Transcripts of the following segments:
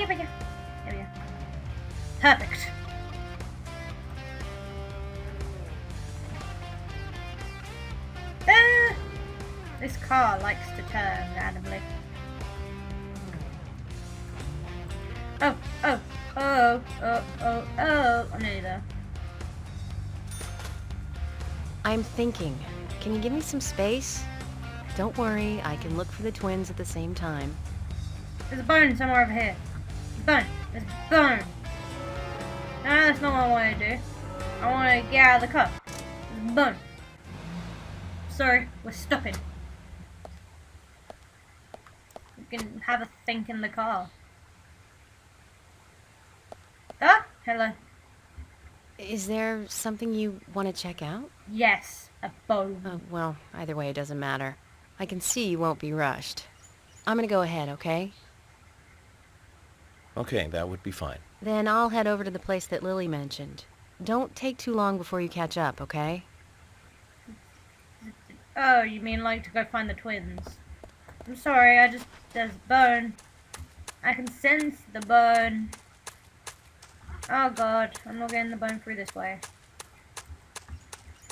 Here we go. There we go. Perfect. Ah! This car likes to turn randomly. Oh, oh, oh, oh, oh, oh. I'm nearly there. I'm thinking. Can you give me some space? Don't worry, I can look for the twins at the same time. There's a bone somewhere over here. Bone. There's a bone. No, that's not what I want to do. I want to get out of the car. There's a bone. Sorry, we're stopping. We can have a think in the car. Ah, hello. Is there something you want to check out? Yes, a bone. Well, either way, it doesn't matter. I can see you won't be rushed. I'm gonna go ahead, okay? Okay, that would be fine. Then I'll head over to the place that Lily mentioned. Don't take too long before you catch up, okay? Oh, you mean like to go find the twins? I'm sorry, there's a bone. I can sense the bone. Oh god, I'm not getting the bone through this way.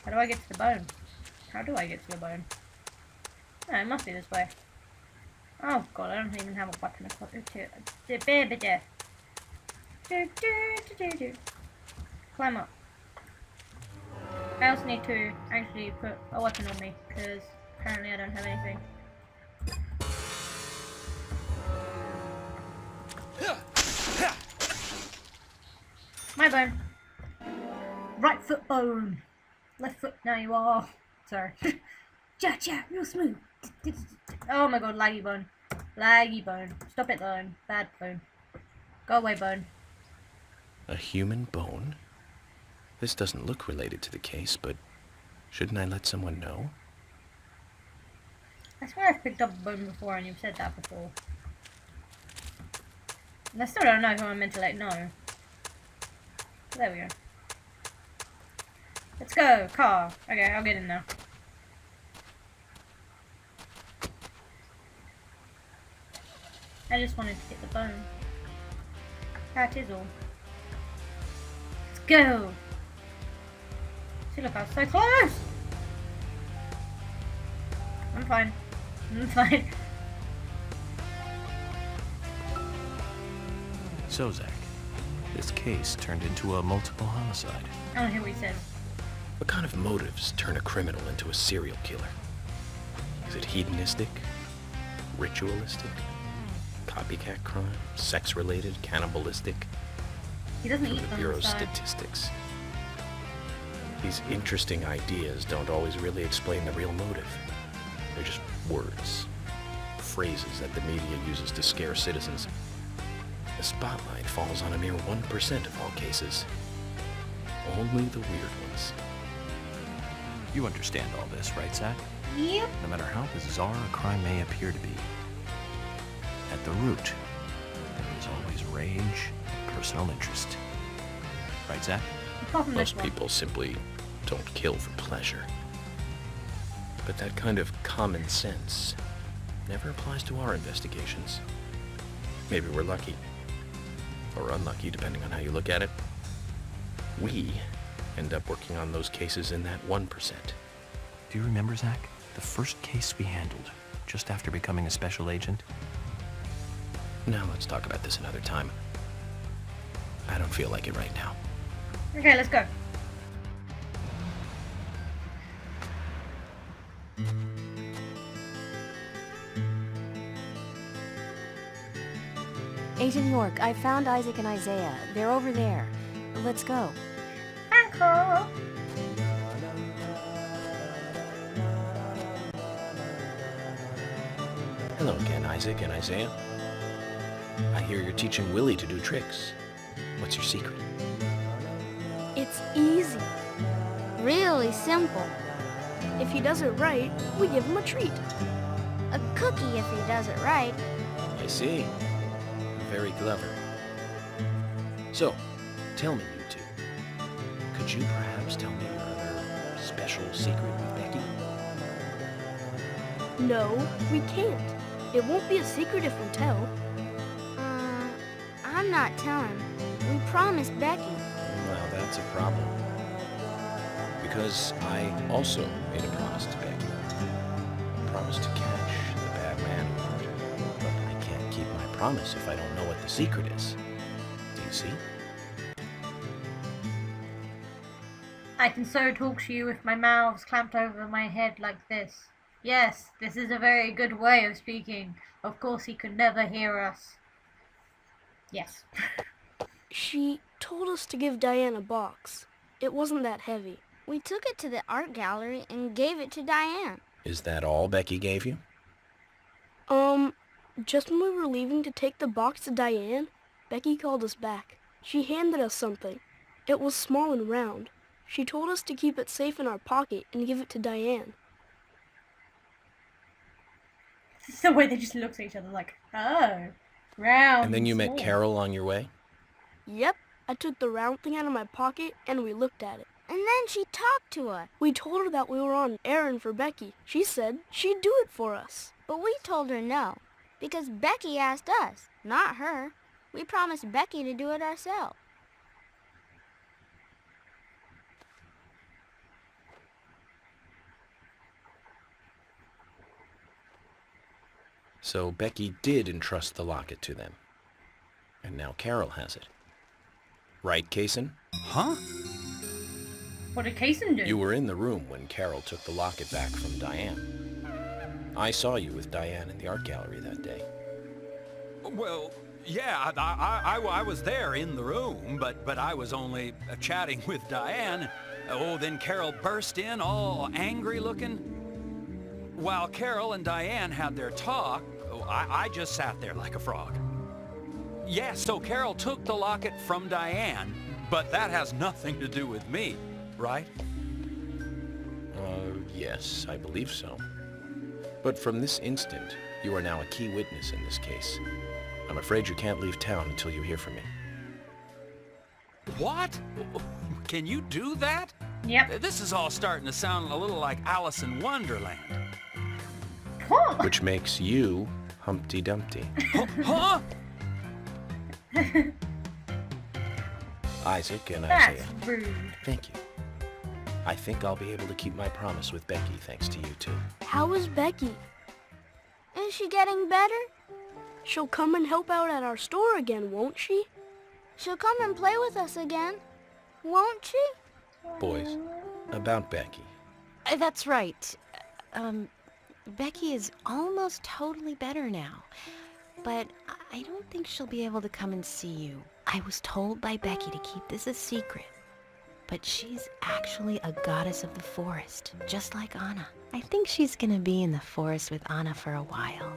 How do I get to the bone? How do I get to the bone? Oh, it must be this way. Oh god, I don't even have a weapon to climb up. I also need to actually put a weapon on me, because apparently I don't have anything. My bone. Right foot bone. Left foot, now you are. Sorry. Cha, real smooth. Oh my god, laggy bone. Laggy bone. Stop it, bone. Bad bone. Go away, bone. A human bone? This doesn't look related to the case, but shouldn't I let someone know? I swear I've picked up a bone before and you've said that before. And I still don't know who I'm meant to let know. There we go. Let's go, car. Okay, I'll get in now. I just wanted to get the bone. That is all. Let's go! See, look, I was so close! I'm fine. I'm fine. So, Zach, this case turned into a multiple homicide. I don't hear what he says. What kind of motives turn a criminal into a serial killer? Is it hedonistic? Ritualistic? Copycat crime? Sex-related? Cannibalistic? He doesn't From eat the them, Bureau's so... statistics. These interesting ideas don't always really explain the real motive. They're just words, phrases that the media uses to scare citizens. The spotlight falls on a mere 1% of all cases. Only the weird ones. You understand all this, right, Zach? Yep. No matter how bizarre a crime may appear to be, at the root, there is always rage and personal interest. Right, Zach? Apart from this Most one. people simply don't kill for pleasure. But that kind of common sense never applies to our investigations. Maybe we're lucky. Or unlucky, depending on how you look at it. We end up working on those cases in that 1%. Do you remember, Zach, the first case we handled just after becoming a special agent? Now let's talk about this another time. I don't feel like it right now. Okay, let's go. Agent York, I found Isaac and Isaiah. They're over there. Let's go. Uncle! Hello again, Isaac and Isaiah. I hear you're teaching Willie to do tricks. What's your secret? It's easy. Really simple. If he does it right, we give him a treat. A cookie if he does it right. I see. Very clever. So, tell me, you two. Could you perhaps tell me your other special secret with Becky? No, we can't. It won't be a secret if we tell. I I'm not telling. We promised Becky. Well, that's a problem. Because I also made a promise to Becky. A promise to catch the bad man who hurt her. But I can't keep my promise if I don't know what the secret is. Do you see? I can so talk to you with my mouths clamped over my head like this. Yes, this is a very good way of speaking. Of course he could never hear us. Yes. She told us to give Diane a box. It wasn't that heavy. We took it to the art gallery and gave it to Diane. Is that all Becky gave you? Just when we were leaving to take the box to Diane, Becky called us back. She handed us something. It was small and round. She told us to keep it safe in our pocket and give it to Diane. It's the way they just look at each other like, oh, round. And then you met small. Carol on your way? Yep, I took the round thing out of my pocket and we looked at it. And then she talked to us. We told her that we were on an errand for Becky. She said she'd do it for us. But we told her no, because Becky asked us, not her. We promised Becky to do it ourselves. So Becky did entrust the locket to them. And now Carol has it. Right, Kaysen? Huh? What did Kaysen do? You were in the room when Carol took the locket back from Diane. I saw you with Diane in the art gallery that day. Well, yeah, I was there in the room, but I was only chatting with Diane. Oh, then Carol burst in, all angry looking. While Carol and Diane had their talk, I just sat there like a frog. Yeah, so Carol took the locket from Diane, but that has nothing to do with me, right? Yes, I believe so. But from this instant, you are now a key witness in this case. I'm afraid you can't leave town until you hear from me. What? Can you do that? Yep. This is all starting to sound a little like Alice in Wonderland. Huh? Which makes you Humpty Dumpty. Huh? Isaac and That's Isaiah. rude. Thank you. I think I'll be able to keep my promise with Becky thanks to you two. How is Becky? Is she getting better? She'll come and help out at our store again, won't she? She'll come and play with us again, won't she? Boys, about Becky. That's right. Becky is almost totally better now. But I don't think she'll be able to come and see you. I was told by Becky to keep this a secret. But she's actually a goddess of the forest, just like Anna. I think she's gonna be in the forest with Anna for a while.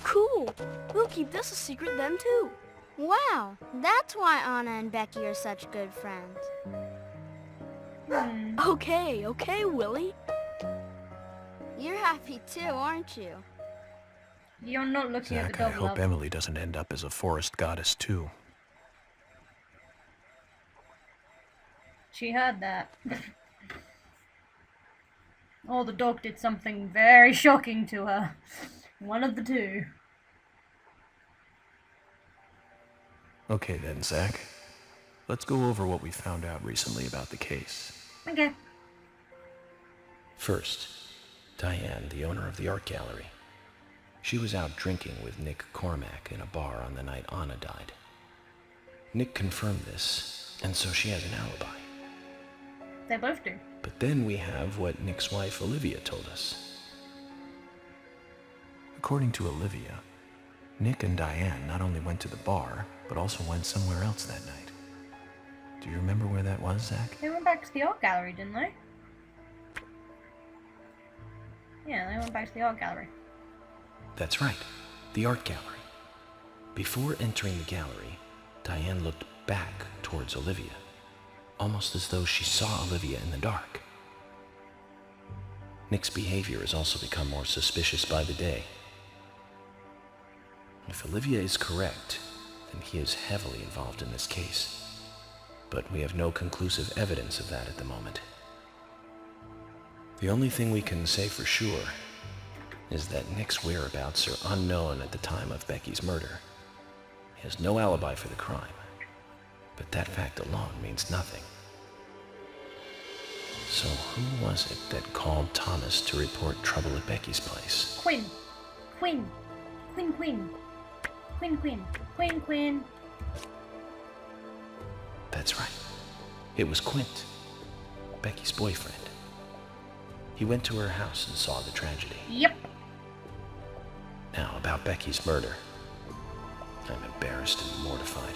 Cool. We'll keep this a secret then, too. Wow, that's why Anna and Becky are such good friends. Okay, Willie. You're happy too, aren't you? You're not looking at the Zach, I dog hope love. Emily doesn't end up as a forest goddess, too. She heard that. Or the dog did something very shocking to her. One of the two. Okay then, Zach. Let's go over what we found out recently about the case. Okay. First, Diane, the owner of the art gallery. She was out drinking with Nick Cormack in a bar on the night Anna died. Nick confirmed this, and so she has an alibi. They both do. But then we have what Nick's wife Olivia told us. According to Olivia, Nick and Diane not only went to the bar, but also went somewhere else that night. Do you remember where that was, Zach? They went back to the art gallery, didn't they? Yeah, they went back to the art gallery. That's right, the art gallery. Before entering the gallery, Diane looked back towards Olivia, almost as though she saw Olivia in the dark. Nick's behavior has also become more suspicious by the day. If Olivia is correct, then he is heavily involved in this case. But we have no conclusive evidence of that at the moment. The only thing we can say for sure is that Nick's whereabouts are unknown at the time of Becky's murder. He has no alibi for the crime. But that fact alone means nothing. So who was it that called Thomas to report trouble at Becky's place? Quinn. Quinn. Quinn, Quinn. Quinn, Quinn. Quinn, Quinn. That's right. It was Quint, Becky's boyfriend. He went to her house and saw the tragedy. Yep. Now, about Becky's murder. I'm embarrassed and mortified.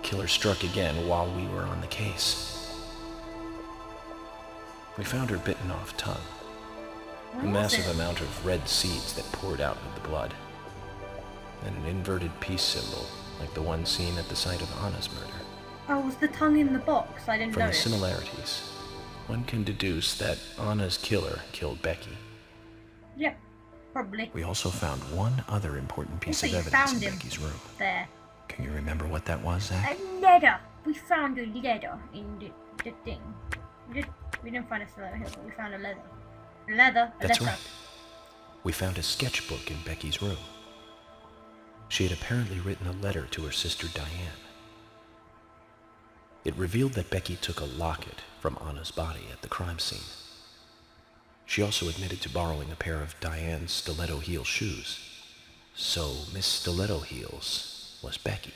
Killer struck again while we were on the case. We found her bitten off tongue. A massive amount of red seeds that poured out with the blood. And an inverted peace symbol, like the one seen at the site of Anna's murder. Oh, was the tongue in the box? I didn't From the notice. similarities, one can deduce that Anna's killer killed Becky. Yep, probably. We also found one other important piece Also, of you evidence found in him. Becky's room. There. Can you remember what that was, Zach? A letter. We found a letter in the thing. We didn't find a stiletto here, but we found a leather. A That's letter. right. We found a sketchbook in Becky's room. She had apparently written a letter to her sister Diane. It revealed that Becky took a locket from Anna's body at the crime scene. She also admitted to borrowing a pair of Diane's stiletto heel shoes. So Miss Stiletto Heels was Becky.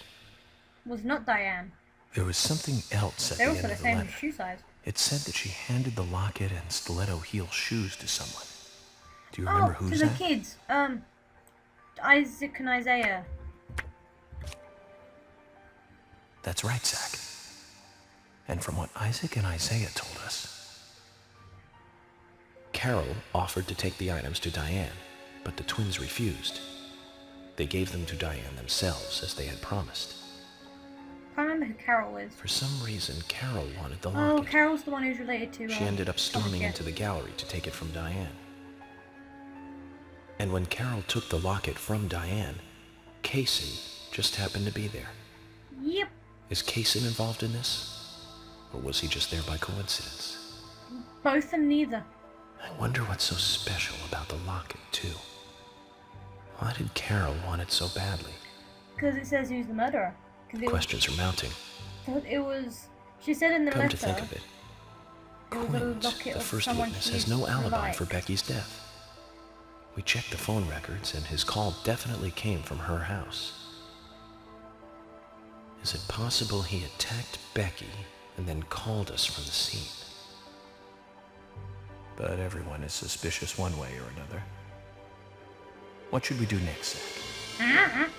Was not Diane. There was something else at They're the also end the of the same letter. shoe size. It said that she handed the locket and stiletto heel shoes to someone. Do you remember Oh, who, to Zach? the kids. Isaac and Isaiah. That's right, Zach. And from what Isaac and Isaiah told us, Carol offered to take the items to Diane, but the twins refused. They gave them to Diane themselves, as they had promised. Can't remember who Carol is. For some reason, Carol wanted the Oh, locket. Carol's the one who's related to. She ended up storming Thomas, into the gallery to take it from Diane. And when Carol took the locket from Diane, Kaysen just happened to be there. Yep. Is Kaysen involved in this? Or was he just there by coincidence? Both and neither. I wonder what's so special about the locket, too. Why did Carol want it so badly? Because it says who's the murderer. 'Cause Questions are mounting. It was. She said in the Come letter. to think of it, It was a Quint, locket the of first someone witness, she has no alibi liked. for Becky's death. We checked the phone records, and his call definitely came from her house. Is it possible he attacked Becky and then called us from the scene? but everyone is suspicious one way or another. What should we do next, Zach?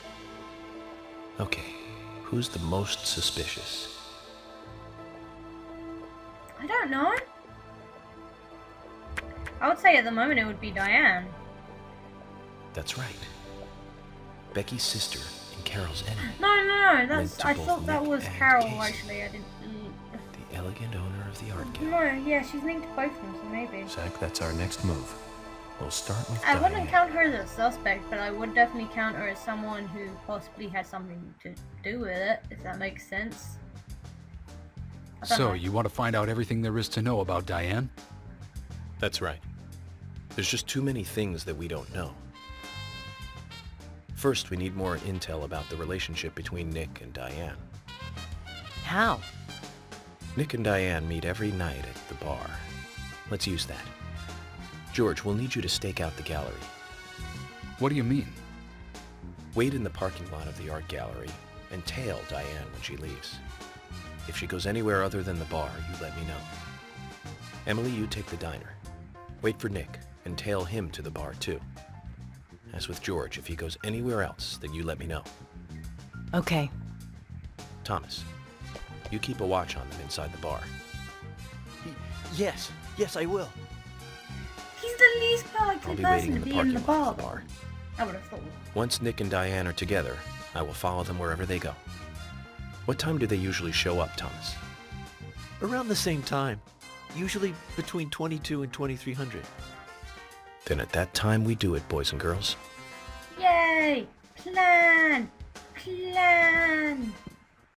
Okay, who's the most suspicious? I don't know. I would say at the moment it would be Diane. That's right. Becky's sister and Carol's enemy, No. That's. Went to I both thought that Nick was and Carol Casey. actually. I didn't. the elegant owner of the art gallery. No, yeah, she's linked to both of them, so maybe. Zach, that's our next move. We'll start with I Diane. wouldn't count her as a suspect, but I would definitely count her as someone who possibly has something to do with it, if that makes sense. I don't So, know. you want to find out everything there is to know about Diane? That's right. There's just too many things that we don't know. First, we need more intel about the relationship between Nick and Diane. How? Nick and Diane meet every night at the bar. Let's use that. George, we'll need you to stake out the gallery. What do you mean? Wait in the parking lot of the art gallery and tail Diane when she leaves. If she goes anywhere other than the bar, you let me know. Emily, you take the diner. Wait for Nick and tail him to the bar too. As with George, if he goes anywhere else, then you let me know. Okay. Thomas, you keep a watch on them inside the bar. Yes, I will. He's the least I'll likely be person waiting to in the be in parking the lot bar. of the bar. I would have thought. Once Nick and Diane are together, I will follow them wherever they go. What time do they usually show up, Thomas? Around the same time. Usually between 22 and 2300. Then at that time we do it, boys and girls. Yay! Plan! Plan!